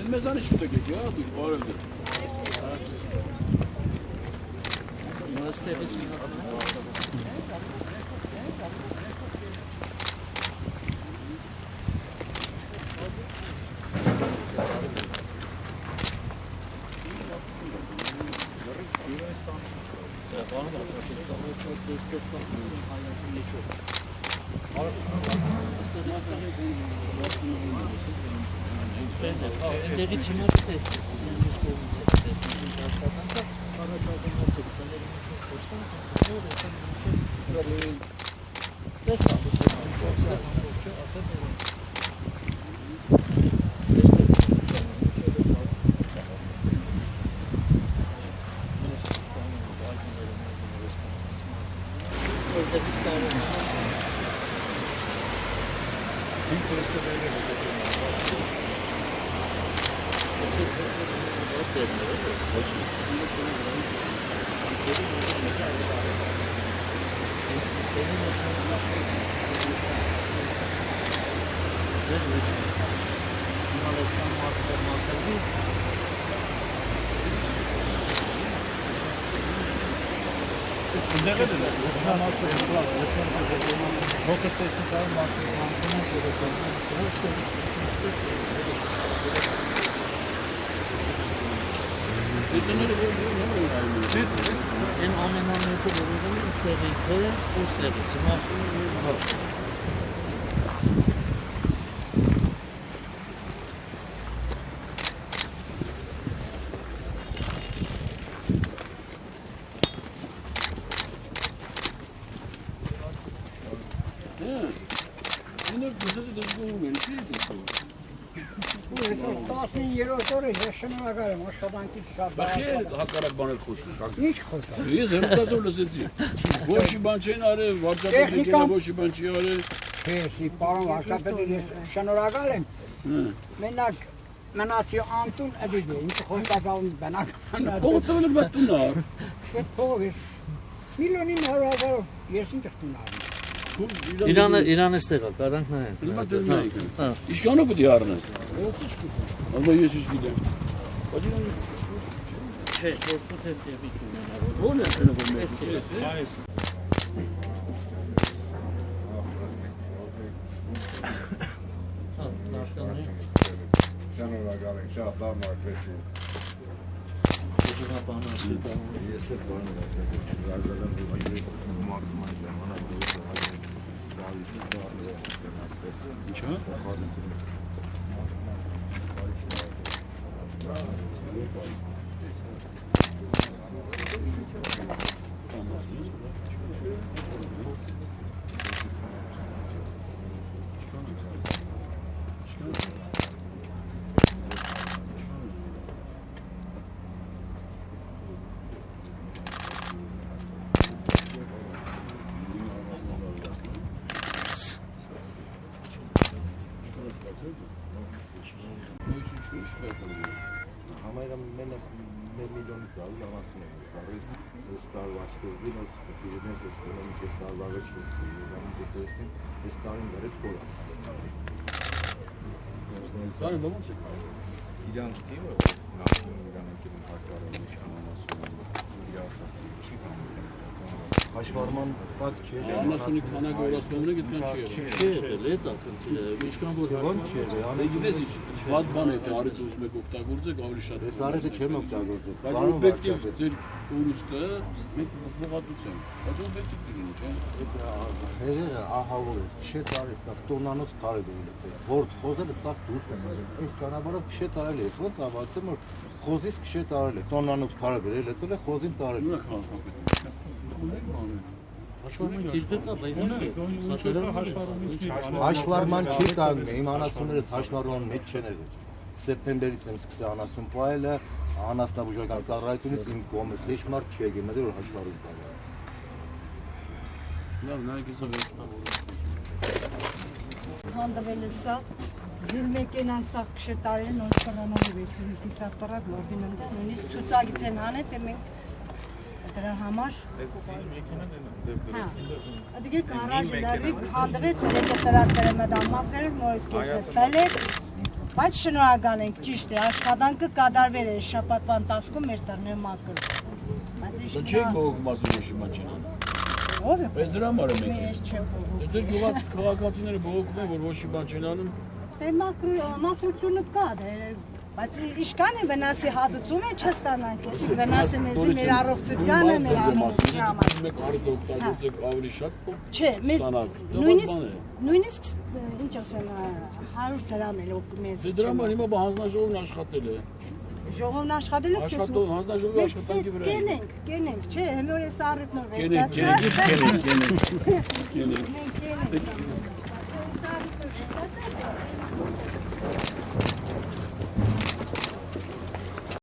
Մեզանի չուտեք եք, դուք բարև դեք։ Ստեղից մի հատ Դեղից հիմա տեսնենք, ինչ կողմից է տեսնենք աշխատանքը, առաջարկում ասեք, տների միշտ խոստան, Են ամենամեկը որովին ստեղից է ու ստեղից հիմա Շնորհակալ եմ աշխատանքի շատ Բախել հակառակ բաներ խոսում։ Ինչ խոսա։ Ես հերթացով լսեցի։ Ոչի բան չեն արել, վարչապետը եկել ոչի բան չի արել։ Քեզի պարոն վարչապետը ես շնորհակալ եմ։ Մենակ մնացի անտուն էդիգե, ինչ խոստացավ բնական։ Փողը բա տունա։ Այդ փողը միլիոնի նորազով ես ինչ տունա։ Իրանը ստեղա, կարանք նայենք։ Հիմա դեռ նայենք։ Իշքանով պետք է առնես։ Ալո ես ինչ գիտեմ։ Չէ, որսուտ է տեղի կունենա։ Ո՞ն է դրանով մեծ։ Այս։ Շնորհակալ եմ, շատ լավ մարգրեցին։ Ժողովրդի Ես էլ բան եմ ասել, մարդմայի ժամանակ Ինչա՞։ Համայնքը մենակ 1 միլիոնից ավելի ամասում է սարի այս տարվա սկզբին ως բիզնես էկոնոմիկ տարվա վերջից ժամանակ տեսնեմ այս տարին դեռ փոլ է։ Սարը ո՞նց է։ Իրանց թիմը նախին իրան եկել հարկարել ինչքան ամասում է իրասած չի կանում։ Հաշվառման տակ չէ։ Անասունի քանակը օրացնողն է գտան չի եղել։ Չի եղել, է դա քննիլը, ինչքան որ Ո՞նց չի եղել։ Գիտես ինչ, վատ բան է, թե արիտ ուզում եք օգտագործեք ավելի շատ։ Այս արետը չեմ օգտագործել։ Բայց օբյեկտիվ ձեր ուստը մենք փոխհատուցենք։ Բայց օբյեկտիվ դինի, չէ՞։ Հերերը ահավոր է, չէ տարի, սա տոննանոց քարե դուրս է։ Որ խոզերը սա դուրս են։ Այս ճանապարհով չէ տարել է, ոնց ավացեմ որ խոզից չէ տարել է, տոննանոց քարե բերել է, ցել է խոզին տարել։ Ուրա քաղաքապետ։ Հաշվարման քիչ կա, բայց Հաշվարման չի կանգնի, իմ անասուններս հաշվարման մեջ չեն եղել։ Սեպտեմբերից եմ սկսել անասուն պահելը, անասնաբուժական ծառայությունից իմ կողմից հեչ մարդ չի եկել, մտել որ հաշվարում տալ։ Լավ, նայեք ես վերջնավորում։ Հանդվել է սա, զիլ մեկեն անսա կշետարեն, նոց կրանալի վեցունի կիսատ տարակ լորդին ընդեղ, նույնիսկ ծուցագից են հանետ է մենք դրա համար։ Ադիգե կարաժ լարվի քանդվեց, լեգե տրակները մդամակները նորից կեսվեց, բելեց, Բայց շնորհակալ ենք, ճիշտ է, աշխատանքը կատարվել է շաբաթվա ընթացքում մեր տղերն մաքուր։ Դա չեք բողոքում ասում որ հիմա չեն անում։ Ո՞վ է։ Բայց դրա համար եմ Ես չեմ բողոքում։ Դե գյուղատ քաղաքացիները բողոքում են որ ոչ մի բան չեն անում։ Դե մաքրությունը կա, բայց իշքան է վնասի հատուցում է չստանանք, ես վնասը մեզի մեր առողջությանը, մեր առողջության համար։ Մեկ արդյոք օգտագործեք ավելի շատ փող։ Չէ, մեզ ստանալ։ նույնիսկ ինչ ասեմ 100 դրամ էլ մեզ։ Դե դրա համար հիմա հանձնաժողովն աշխատել է։ Ժողովն աշխատել է Աշխատող հանձնաժողովի աշխատանքի վրա։ Կենենք, չէ, հենց այս առիթն Կենենք։ մենք